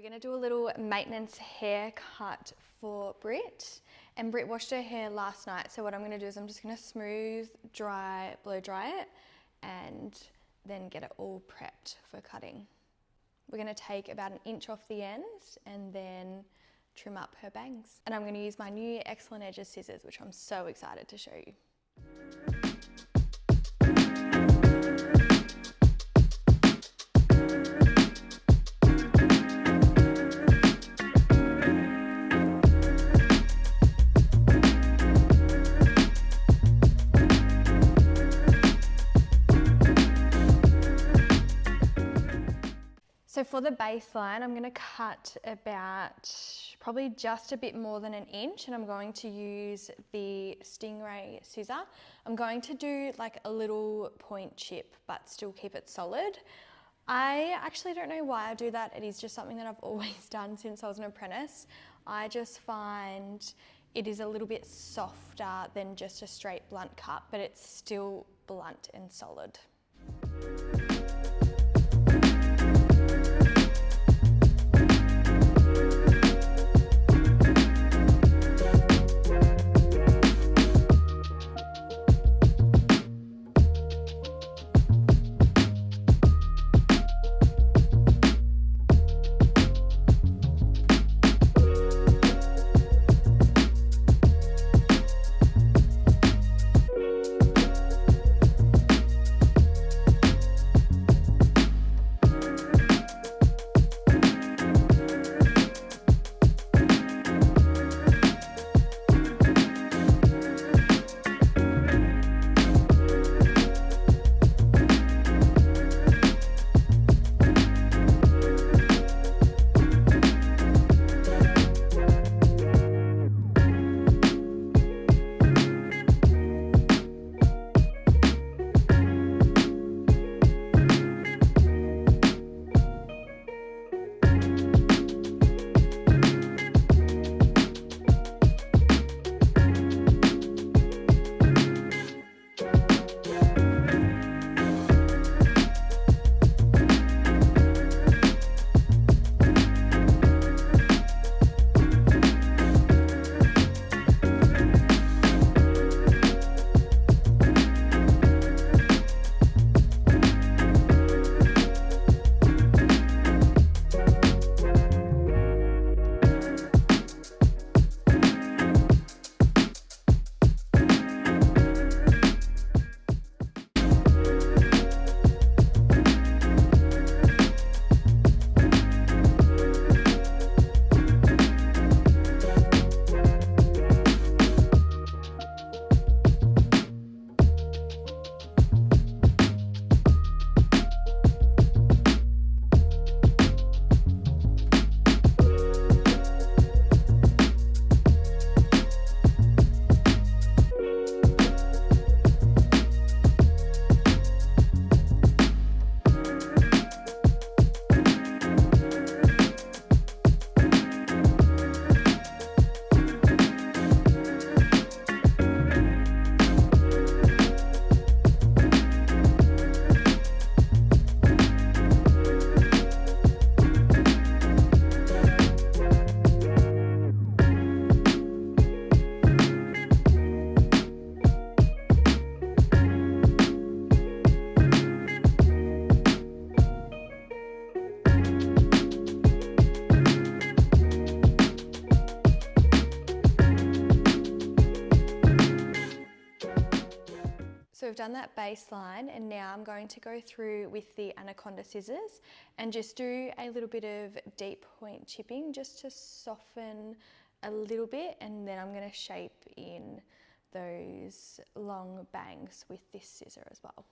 We're going to do a little maintenance haircut for Brit, and Brit washed her hair last night, so what I'm going to do is I'm just going to smooth, dry, blow dry it and then get it all prepped for cutting. We're going to take about 1 inch off the ends and then trim up her bangs. And I'm going to use my new Excellent Edges scissors, which I'm so excited to show you. So for the baseline, I'm going to cut about probably just a bit more than 1 inch, and I'm going to use the Stingray scissor. I'm going to do like a little point chip, but still keep it solid. I actually don't know why I do that. It is just something that I've always done since I was an apprentice. I just find it is a little bit softer than just a straight blunt cut, but it's still blunt and solid. So we've done that baseline, and now I'm going to go through with the Anaconda scissors and just do a little bit of deep point chipping just to soften a little bit, and then I'm going to shape in those long bangs with this scissor as well.